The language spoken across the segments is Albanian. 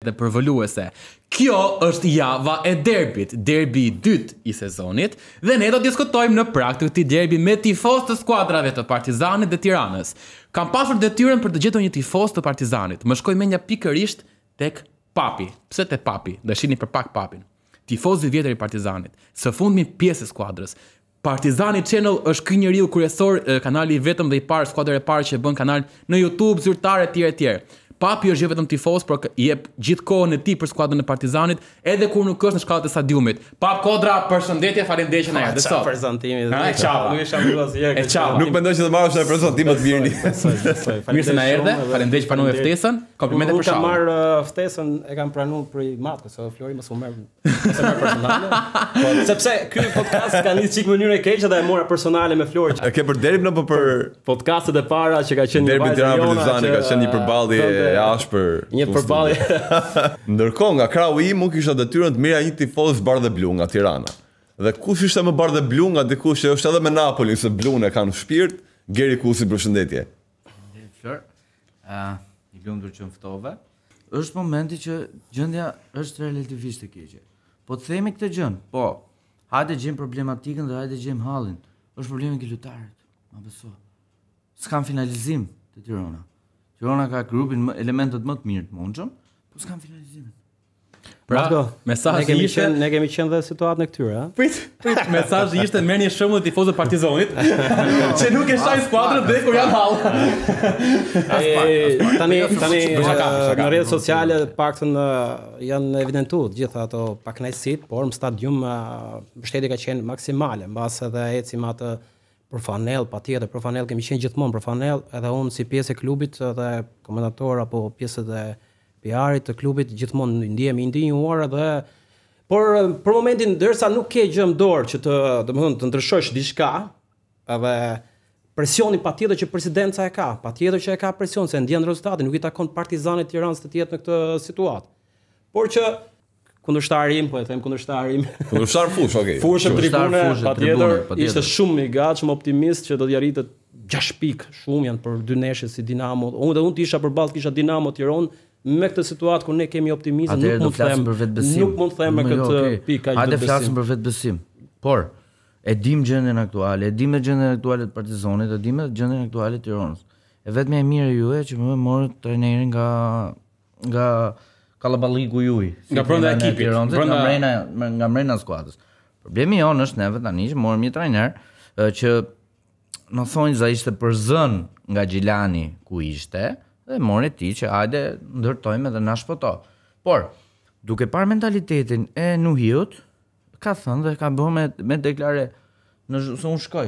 dhe përvoluese. Kjo është java e derbit, derbi i dytë i sezonit, dhe ne do të diskutojmë në prag të këtij derbi me tifoz të skuadrave të Partizanit dhe Tiranës. Kam pasur detyrën për të gjetur një tifoz të Partizanit. Më shkoi mendja pikërisht tek Papi. Pse te Papi? Do shihni për pak Papin. Tifozi i vjetër i Partizanit, së fundmi pjesë e skuadrës. Partizani Channel është ky njeriu kryesor, kanali i vetëm dhe i parë, skuadra e parë që bën kanal në YouTube, zyrtar etj. Papi është jo vetëm tifoz, por i jep gjithë kohën e tij për skuadrën e Partizanit, edhe kur nuk është në shkallët e stadiumit. Pap Kodra, përshëndetje, faleminderit që na erdhe sot. Prezantimi. Nuk isha mbyllur asnjëherë. Nuk mendoj që të marrësh në prezantim të mirë. Mirë se na erdhe, faleminderit që pranove ftesën. Komplimente për shkak. Kam marr ftesën, e kam pranuar për i matë, se Flori mos u merr personale. Po sepse ky podcast ka një çik mënyrë e keqe dhe e mora personale me Flori. E ke për derbin apo për podcastet e para që ka qenë derbin Tirana-Partizani, ka qenë një përballje e ashpër. Një përballje. Ndërkohë nga krahu im u kisha detyrën të merja një tifoz bardhë dhe blu nga Tirana. Dhe kush ishte më bardhë dhe blu nga dikush që është edhe me Napoli, se blu e kanë në shpirt, Geri Kusi, përshëndetje. Flor, i lumtur që më ftove. Është momenti që gjendja është relativisht e keqe. Po të themi këtë gjën, po, hajde gjejmë problematikën dhe hajde gjejmë hallin. Është problemi i lojtarët, ma beso. S'kan finalizim të Tirana. Tirana ka grupin elementet më të mirë të mundshëm, po s'kan finalizimin. Pra, mesazhi ishte ne kemi qenë dhe situatën e këtyre, ha? Prit, mesazhi ishte merrni një shembull të tifozëve Partizanit, që nuk e shajnë skuadrën dhe kur janë hall. Tani në rrjetet sociale paktën janë evidentuar gjithë ato pakënaqësitë, por në stadium mbështetja ka qenë maksimale, mbas edhe ecim atë për Fanell, patjetër për Fanell kemi qenë gjithmonë për Fanell, edhe unë si pjesë e klubit dhe komentator apo pjesë e PR-it të klubit gjithmonë ndihemi i ndihmuar dhe por për momentin derisa nuk ke gjë në dorë që domethënë të ndryshosh diçka, edhe presioni patjetër që presidenca e ka, patjetër që e ka presion se ndjen rezultatin, nuk i takon Partizanit Tiranës të jetë në këtë situatë. Por që kundërshtarim, po e them kundërshtarim. Kundërshtar fush, okay. Fushë tribune, patjetër, ishte shumë i gatshëm, optimist që do t'i arritet 6 pikë, shumë janë për dy neshë si Dinamo. Unë të isha përballë kisha Dinamo Tiranë me këtë situatë ku ne kemi optimizëm, nuk mund të them me këtë pikë aq. Hajde flasim për vetbesim. Por e dim gjendjen aktuale, e dim gjendjen aktuale të Partizanit, e dim gjendjen aktuale të Tiranës. E vetmja e mirë juaj që më morë trajnerin nga kallaballiku juaj. Nga brenda ekipit, nga mrena skuadrës. Problemi jonë është neve tani që morëm një trajner që në thonë za ishte përzën nga Gjilani ku ishte, dhe mori ti që hajde ndërtojmë edhe na shpoto. Por, duke parë mentalitetin e Nuhiut, ka thënë dhe ka bërë me deklare se unë shkoj.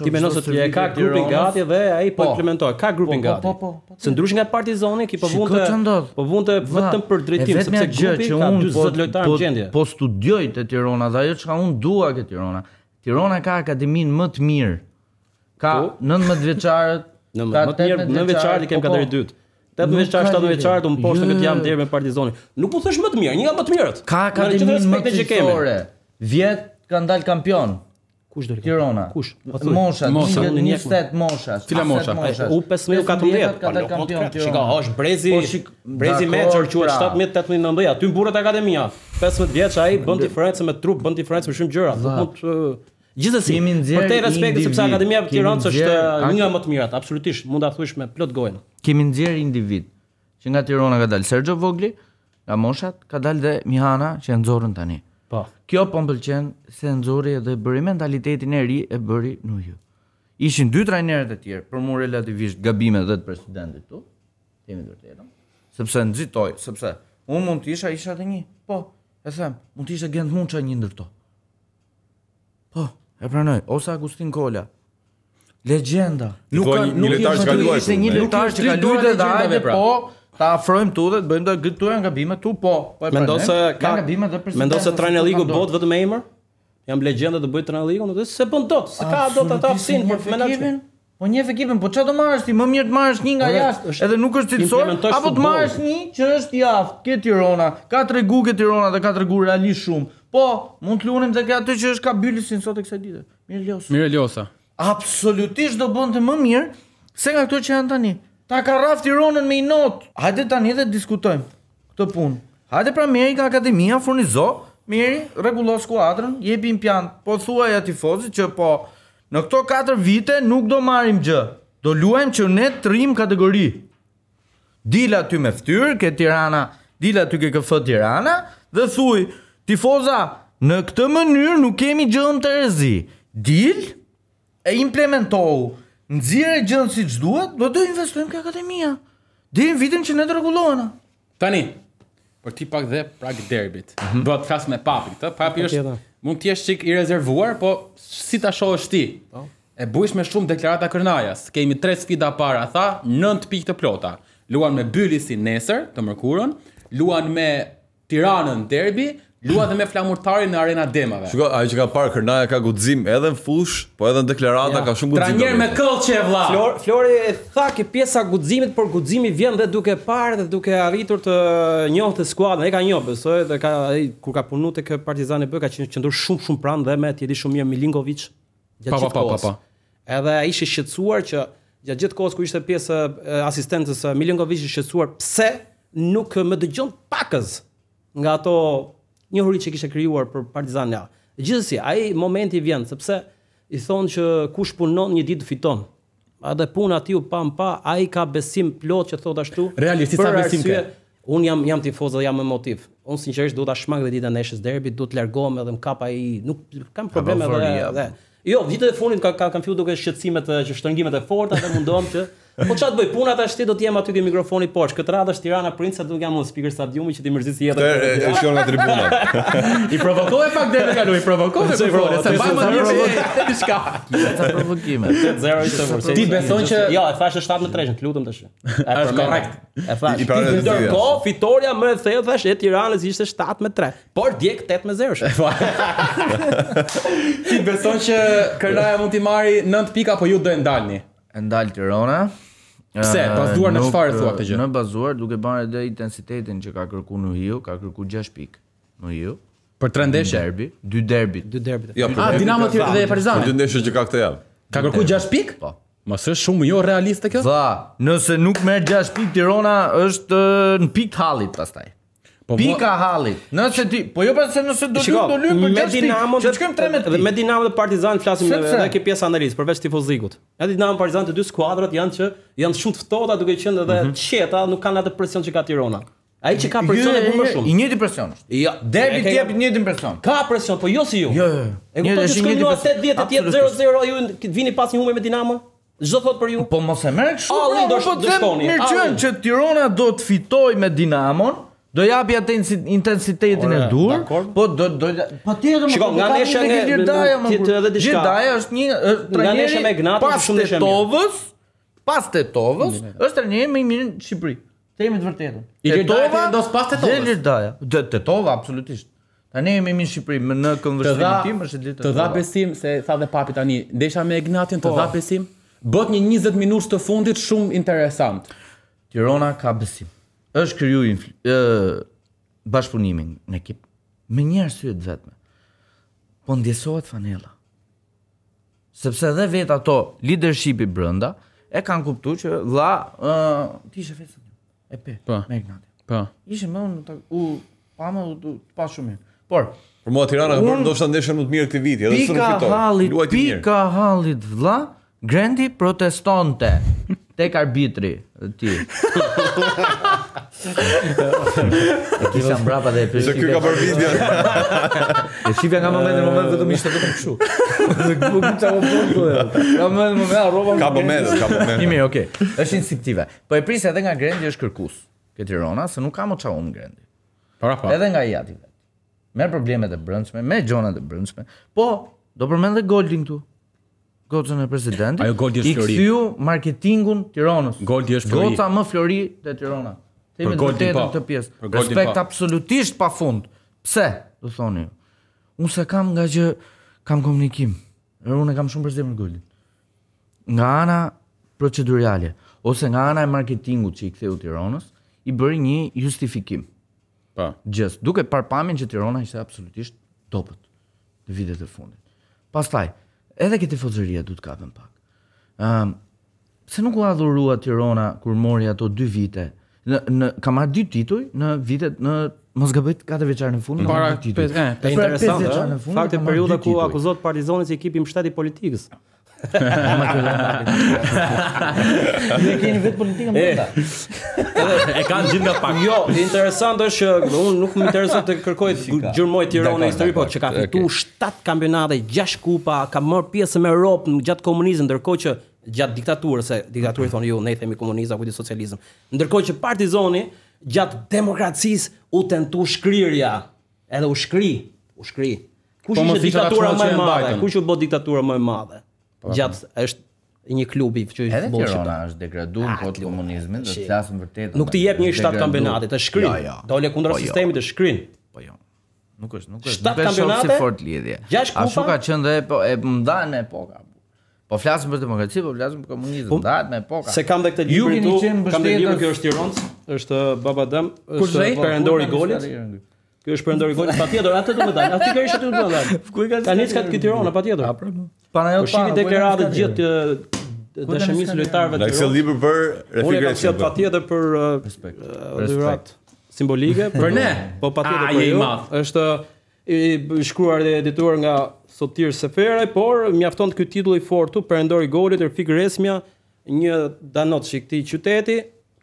Ti mendon se ti e ka grupin gati dhe ai po implementoi. Ka grupin gati. Se ndryshe nga Partizani, ki po vunte vetëm për drejtim, sepse grupi ka 40 lojtarë në gjendje. Po studioj te Tirana dhe ajo çka unë dua ke Tirana. Tirana ka akademinë më të mirë. Ka 19 vjeçarët, më të mirë 9 vjeçarët i kem katëri dytë. 8 vjeçar, 7 vjeçar, unë poshtë këtë jam deri me Partizani. Nuk u thash më të mirë, një nga më të mirët. Ka akademinë më të cilësore. Vjet kanë dalë kampion. Kush do Tirana? Kush? Mosha, 20 mosha. Cila mosha? U 15-14. Shiko, është Brezi Meçor quhet 17-18-19. Aty mburret akademia. 15 vjeç ai bën diferencë me trup, bën diferencë me shumë gjëra. Nuk mund gjithsesi, për te respekti sepse Akademia e Tiranës është një nga më të mirat, absolutisht, mund ta thuash me plot gojën. Kemi nxjerr individ. Që nga Tirana ka dalë Sergio Vogli, nga moshat ka dalë dhe Mihana që e nxorën tani. Po. Kjo po m'pëlqen se nxori edhe bëri mentalitetin e ri e bëri Nuhiu. Ishin dy trajnerët e tjerë, për mua relativisht gabime dhe të presidentit tu. Themi vërtetën. Sepse nxitoi, sepse unë mund të isha edhe një. Po, e them, mund të ishte Gent Munça një ndër to. Po, e pranoj, ose Agustin Kola. Legjenda. Nuk një lojtar që ka luajtur. Ishte një lojtar që ka luajtur dhe hajde po, ta afrojmë tu dhe të bëjmë këtu janë gabime tu po. Mendon se trajneriku bëhet vetëm emër? Jam legjenda të bëj trajnerikun, do të se bën dot, se ka dot ata fsin për menaxhimin. Po njeh ekipin, po çfarë do marrësh ti? Më mirë të marrësh një nga jashtë, edhe nuk është cilësor, apo të marrësh një që është javë, ke Tirana, ka tregu ke Tirana dhe ka tregu realisht shumë. Po, mund të luanim tek atë që është ka Bylisin sot e kësaj dite. Mirëljosa. Absolutisht do bënte më mirë se nga këto që janë tani. Ta ka rraf Tiranën me i not. Hajde tani dhe diskutojmë. këtë punë. Hajde pra meri ka akademia, furnizo, meri, rregullo skuadrën, jepi impiant, po thuaj aty tifozit që po në këto 4 vite nuk do marrim gjë. Do luajmë që ne të rrim kategori. Dila aty me fytyrë, ke Tirana, dila aty ke KF Tirana dhe thuj, tifoza, në këtë mënyrë nuk kemi gjë të rrezi. Dil e implementohu. Nxirë gjën siç duhet, do investojmë ke akademia. Deri në vitin që ne të rregullohena. Tani, për ti pak dhe prag derbit. Do të flas me Papi këtë. Papi është mund të jesh çik i rezervuar, po si ta shohësh ti? E bujsh me shumë deklarata Kërnajas. Kemi 3 sfida para, tha, 9 pikë të plota. Luan me Bylisin nesër, të mërkurën, luan me Tiranën derbi, luan dhe me Flamurtarin në Arena Demave. Shiko, ai që ka parë Kërnaja ka guxim edhe në fush, po edhe në deklarata ka shumë guxim. Trajner me këllçe vlla. Flori e tha që pjesa guximit, por guximi vjen dhe duke parë dhe duke arritur të njohë të skuadrën. Ai ka njohë, besoj, dhe kur ka punuar tek Partizani B ka qenë shumë pranë dhe me ti di shumë mirë Milinkovic. Pa. Edhe ai ishte shqetësuar që gjatë gjithë kohës kur ishte pjesë asistentës Milinkovic ishte shqetësuar pse nuk më dëgjon pakës nga ato njohuri që kishte krijuar për Partizanin. Gjithsesi, ai momenti vjen sepse i thonë që kush punon një ditë fiton. Edhe puna aty u pa, ai ka besim plot që thot ashtu. Realisht sa besim ke? Un jam tifoz dhe jam emotiv. Un sinqerisht do ta shmang dhe ditën e neshës derbit, do të largohem edhe më kap ai, nuk kam probleme edhe. Jo, vitët e fundit kam filluar duke shqetësimet që shtrëngimet e forta dhe mundohem që po çfarë të bëj? Puna tash do të jem aty ke mikrofoni poshtë. Këtë radhë është Tirana Prince, do jam në speaker stadiumi që ti mërzisi jetën. E shkon nga tribunat. I provokoi pak deri kalu, i provokoi se bëjmë një diçka. Sa provokime. 0 ishte vërtet. Ti beson që jo, e thashë 7-3, të lutem tash. Është korrekt. E thash. Ndërkohë fitoria më e thellë thash e Tiranës ishte 7-3, por djeg 8-0. Ti beson që Kërnaja mund t'i marri 9 pika, po ju do e ndalni? E ndal Tirana. Pse? Bazuar në çfarë thua këtë gjë? Në bazuar duke bërë edhe intensitetin që ka kërkuar në Hiu, ka kërkuar 6 pikë në Hiu. Për 3 ndeshje, 2 derbi. Jo, Dinamo dhe Partizani. Për 2 ndeshje që ka këtë javë. Ka kërkuar 6 pikë? Po. Mos është shumë jo realiste kjo? Dha, nëse nuk merr 6 pikë Tirana është në pikë hallit pastaj. Pika hallit. Nëse ti, po jo pse nëse do lyp për 6 pikë. Që shkojmë 13. Me Dinamo dhe Partizan flasim edhe ke pjesë analizë përveç tifozikut. Edhe Dinamo Partizan të dy skuadrat janë shumë të ftohta duke qenë edhe qeta, nuk kanë atë presion që ka Tirana. Ai që ka presion e bën më shumë. I njëjti presion është. Jo, derbi ti jep i njëjtin presion. Ka presion, po jo si ju. Jo. E kupton se shkojnë 80 të jetë 0-0 ju vini pas një humbje me Dinamo? Çdo thot për ju. Po mos e merr kështu. Alli do shkoni. Mirë që Tirana do të fitojë me Dinamon. Do japi atë intensitetin e dur, po do patjetër më nga nesha nga edhe diçka. Girdaja është një trajner me Gnati shumë shumë mirë. Pas Tetovës, është trajneri më i mirë në Shqipëri. Themi të vërtetën. Girdaja vendos pas Tetovës. Girdaja. Tetova absolutisht. Trajneri më i mirë në Shqipëri në këmbëvështrimin tim është Tetova. Të dha besim se tha dhe Papi tani, ndesha me Gnatin të dha besim. Bët një 20 minutë të fundit shumë interesant. Tirana ka besim. Është kriju bashkëpunimin në ekip me një arsye të vetme. Po ndjesohet fanella. Sepse edhe vetë ato leadershipi brenda e kanë kuptuar që vlla ti ishe vetë. E pe. Me Ignati. Po. Ishte më u pamë pa shumë mirë. Por mua Tirana ka bërë ndoshta ndeshjen më të mirë këtë vit, edhe s'u fitoi. Luajti mirë. Pika hallit vlla, Grandi protestonte tek arbitri ti. Kisha mbrapa dhe se ky ka bërë video. E shifja nga moment vetëm ishte vetëm kështu. Ka moment. Mirë, okay. Është instinktive. Po e prisja edhe nga Grandi është kërkues ke Tirana, se nuk ka më çau Grandi. Para. Edhe nga Jati vet. Me problemet e brendshme, me gjonat e brendshme. Po, do përmend edhe Goldin këtu. Gocën e presidentit. Ajo Goldi është Flori. I kthyu marketingun Tiranës. Goldi është Flori. Goca më Flori te Tirana. Themi vërtetën këtë pjesë. Respekt absolutisht pafund. Pse? Do thoni ju. Unë se kam nga që kam komunikim. Unë kam shumë përzemër Goldin. Nga ana procedurale ose nga ana e marketingut që i ktheu Tiranës, i bëri një justifikim. Po. Gjës, duke parë pamjen që Tirana ishte absolutisht topët në vitet e fundit. Pastaj edhe këtë tifozëria du të kapën pak. Se nuk u adhurua Tirana kur mori ato 2 vite, Ka marrë 2 tituj në vitet në mos gaboj 4 vjeçar në fund. Para interesante. Fakti periudha ku akuzohet Partizani si ekipi mbështetje politikës. Ju keni vetë politikën brenda. E kanë gjithë nga pak. Jo, interesant është që unë nuk më intereson të kërkoj gjurmoj Tirana histori, po që ka fituar 7 kampionate, 6 kupa, ka marrë pjesë në Europë gjatë komunizmit, ndërkohë që gjatë diktaturës, diktaturë thonë ju, ne i themi komunizëm apo socializëm. Ndërkohë që Partizani gjatë demokracisë u tentu shkrirja, edhe u shkri. Kush ishte diktatura më e madhe? Kush u bë diktatura më e madhe? Gjatë është një klubi që i futbollit. Edhe Tirana është degraduar kohë komunizmit, do të flasim vërtet. Nuk të jep një 7 kampionate, të shkrin. Dole kundër sistemit të shkrin. Po jo. Nuk është. 7 kampionate. Si fort lidhje. Ashtu ka qenë dhe e ndahen me epoka. Po flasim për demokraci, po flasim për komunizëm, ndahet me epoka. Se kam dhe këtë libër këtu, kam dhe libër kjo është Tiranës, është baba dëm, është perëndori i golit. Ky është perëndori i golit, patjetër, atë do të dal. Aty ka ishte të dal. Ka nis këtë Tirana patjetër. Po shifi deklaratë gjithë dashamirësisë lojtarëve të Tiranës. Ai libër për refiguracion. Unë patjetër për respekt simbolike për ne. Po patjetër për ju. Është i shkruar dhe edituar nga Sotir Sefere, por mjafton ky titull i fortë, perëndori i golit Rafik Resmia, një danot i këtij qyteti,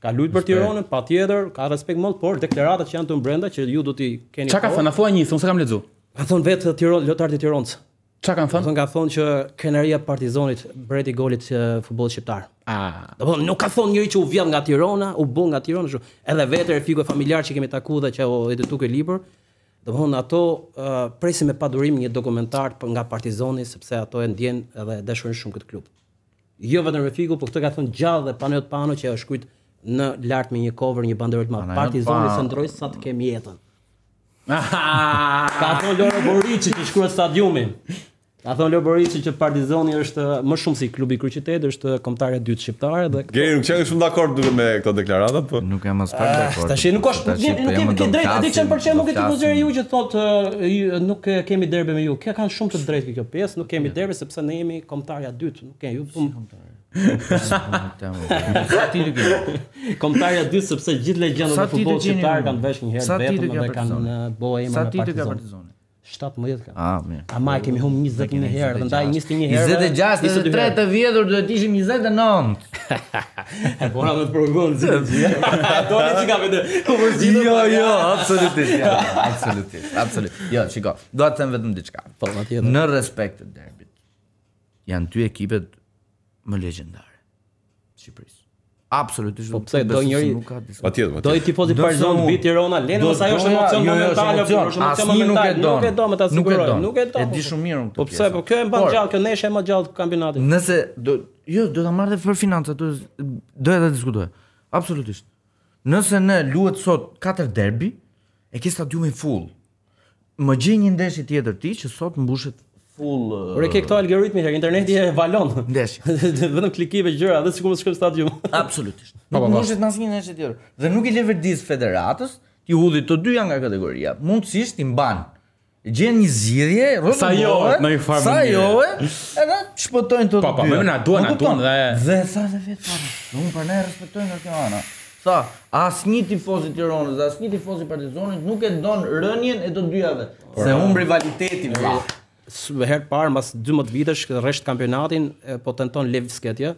ka luajtur për Tiranën, patjetër, ka respekt më, por deklaratat që janë të brenda që ju do t'i keni. Çka ka thënë? Na thuaj një, unë s'e kam lexuar. Ka thonë vetë Tiranë, lojtarët e Tiranës. Çka kanë thënë? Ka thonë që krenaria e Partizanit mbreti i golit futbollit shqiptar. Domethënë nuk ka thonë njëri që u vjedh nga Tirana, u bë nga Tirana, edhe vetë Rafiku familjar që kemi takuar dhe që u editu ky libër. Domethënë ato presin me padurim një dokumentar nga Partizani sepse ato e ndjen edhe dashurin shumë këtë klub. Jo vetëm Rafiku, por këtë ka thënë gjallë dhe Panayot Pano që është shkruajt në lart me një cover, një banderë të madhe. Partizani se ndroi sa të kemi jetën. Ka thonë Loro Borici që shkruaj stadiumin. Ka thonë Loro Borici që Partizani është më shumë si klubi i kryeqytetit, është kombëtare e dytë shqiptare dhe Geri nuk jemi shumë dakord duke me këto deklarata, po nuk jam as pak dakord. Tash nuk është, nuk kemi drejt, a di 100% nuk e tifozëri ju që thotë nuk kemi derbe me ju. Kjo kanë shumë të drejtë kjo pjesë, nuk kemi derbe sepse ne jemi kombëtarja e dytë, nuk kemi ju. Kombëtarja e dytë sepse gjithë legjendat e futbollit shqiptar kanë vesh një herë vetëm dhe kanë bëu emrin e Partizanit. 17 ka. Mirë. Ama kemi humb 21 herë, dhe ndaj 21 herë. 26, 23 të vjetur duhet ishim 29. E bona me progon zgjidhje. Do të çka vetë. Jo, absolutisht. Jo, shiko. Do të them vetëm diçka. Po, patjetër. Në respekt të derbit. Janë 2 ekipet më legjendare të Shqipërisë. Absolutisht. Po pse do njëri patjetër. Do i tifozi Partizan mbi Tirana, lënë mos ajo është emocion momental, është emocion momental. Nuk e do me ta siguroj, nuk e do. E di shumë mirë këtë. Po pse? Po kjo e mban gjallë, kjo neshë e më gjallë kampionatit. Nëse do ta marrë për financat, do ta diskutoj. Absolutisht. Nëse ne luhet sot 4 derbi, e ke stadiumin full. Më gjej një ndeshje tjetër ti që sot mbushet full. Por e ke këto algoritmi herë, interneti e valon. Ndeshje. Vetëm klikive gjëra, edhe sikur të shkojmë në stadium. Absolutisht. Nuk mbushet në asnjë ndeshje tjetër. Dhe nuk i le verdis federatës, ti hudhi të dy janë nga kategoria. Mundësisht i mban. Gjen një zgjidhje, rrotullohet në një farë mënyrë. Edhe shpëtojnë të dy. Po, më na duan dhe sa dhe vetë para. Unë për ne respektojnë nga kjo ana. Tha, asnjë tifoz i Tiranës, asnjë tifoz i Partizanit nuk e don rënien e të dyjave. Se humb rivalitetin valla. Herë parë mbas 12 vitesh rresht kampionatin po tenton Levski atje.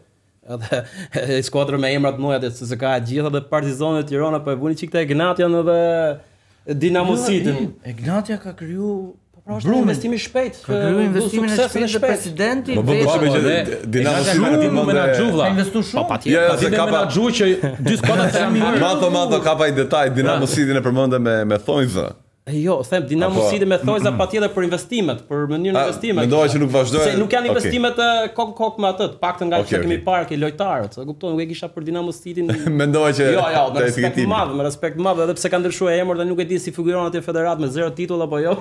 Edhe skuadra me emra të mëdha të CSKA e gjitha dhe Partizani e Tirana po e vuni çik te Ignatian edhe Dinamo City. Ignatia ka kriju investim i shpejt. Ka kriju investimin e shpejt të presidenti. Po që Dinamo City më menaxhu vlla. Ka investuar shumë. Patjetër. Ka menaxhu që 2 skuadra të mirë. Mato kapa i detaj Dinamo City në përmendë me thonjza. Jo, them Dinamo City me thojza patjetër për investimet, për mënyrën e investimit. Mendova që nuk vazhdoi. Se nuk janë investimet kok me atë, paktën nga që kemi parë ke lojtarët. E kupton, nuk e kisha për Dinamo City. Mendova që jo, me respekt madh, edhe pse ka ndryshuar emër dhe nuk e di si figuron atje federat me 0 titull apo jo.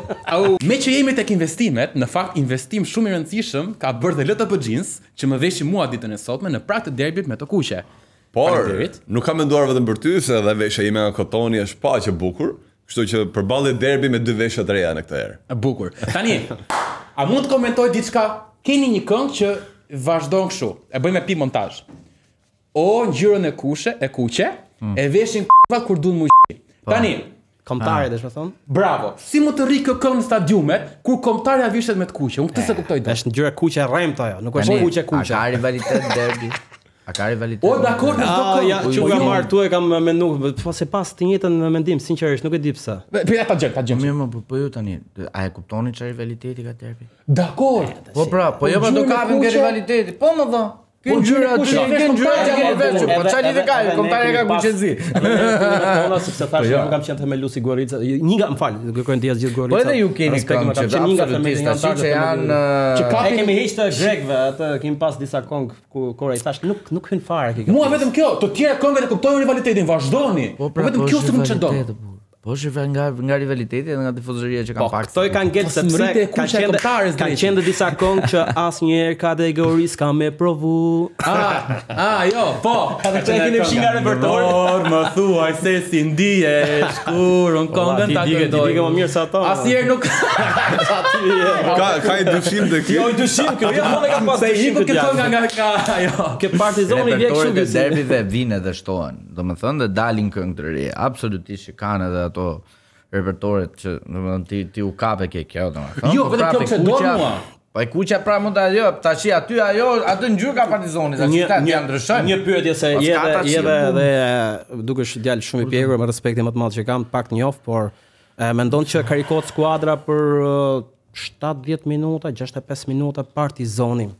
Me që jemi tek investimet, në fakt investim shumë i rëndësishëm ka bërë dhe LTP Jeans, që më veshim mua ditën e sotme në prag të derbit me Tokuqe. Por, nuk kam menduar vetëm për ty, se edhe veshja ime nga Kotoni është paqë bukur. Kështu që përballë derbi me 2 veshja të reja në këtë herë. E bukur. Tani, a mund të komentoj diçka? Keni një këngë që vazhdon kështu. E bëjmë pi montazh. O ngjyrën e kuqe, E veshin k***va kur duan mu q***. Tani, Kombëtare dhe shme thonë? bravo. Si më të rri kjo këngë në stadiumet kur kombëtarja vishet me të kuqe. Unë këtë se kuptoj dot. Është ngjyra kuqe rremtë ajo, nuk është kuqe. A ka rivalitet derbi? A ka rivalitet? O, dakor, në çdo këngë. Ja, që nga marrë tu e kam mendu, se pas të njëjtën mendim, sinqerisht, nuk e di pse. Ta gjë. Mirë, më po ju tani, a e kuptoni çfarë rivaliteti ka derbi? Dakor. Po pra, po jo do kapim ke rivaliteti. Po më dha. Kjo ngjyra aty, kjo ngjyra që ke vetë, po çfarë lidhje ka? Kombëtarja ka kuqezi. Unë sepse thash nuk kam qenë themelusi Gorica. Një nga, më fal, kërkojnë dia gjithë Gorica. Po edhe ju keni këngë që absolutisht që janë e kemi heq të grekëve, atë kemi pas disa këngë ku Korea thash nuk hyn fare kjo. Mua vetëm kjo, të tjera këngët e kuptojnë rivalitetin, vazhdoni. Po vetëm kjo s'u çdo. Po shifra nga rivaliteti dhe nga tifozëria që kanë pak. Këto i kanë ngel sepse kanë qenë disa këngë që asnjëherë kategori s'ka me provu. Jo, po. Edhe që keni fshi nga repertori. Më thuaj se si ndihesh kur un këngën ta këndoj. Ti ke më mirë se ato. Asnjëherë nuk Ka i dyshim dhe kjo. Jo i dyshim kjo, jo unë kam pas dyshim këtë këngë nga ajo. Ke Partizani vjen kështu që derbive vinë dhe shtohen. Domethënë dhe dalin këngë të reja. Absolutisht që kanë edhe ato repertoret që domethënë ti u kape ke kjo domethënë. Jo, vetëm kjo që do mua. Po e kuqja pra mund ta ajo, tash aty atë ngjyrë ka Partizani, tash ta ndryshojnë. Një pyetje se jeve dhe dukesh djalë shumë i pjekur me respektin më të madh që kam, pak të njoft, por mendon që karikohet skuadra për 70 minuta, 65 minuta Partizanin.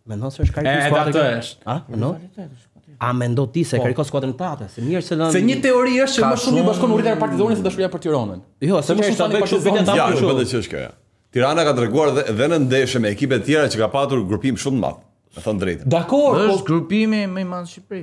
Mendon se është karikohet skuadra? No? A mendon ti se karikohet skuadrën tate? Se mirë se Se një teori është që më shumë i bashkon urrëtia e Partizanit se dashuria për Tiranën. Jo, se më shumë tani kështu vetëm ta Ja, vetë që është kjo. Tirana ka treguar dhe në ndeshje me ekipe të tjera që ka patur grupim shumë të madh. Me thënë drejtën. Dakor, është grupimi më i madh në Shqipëri.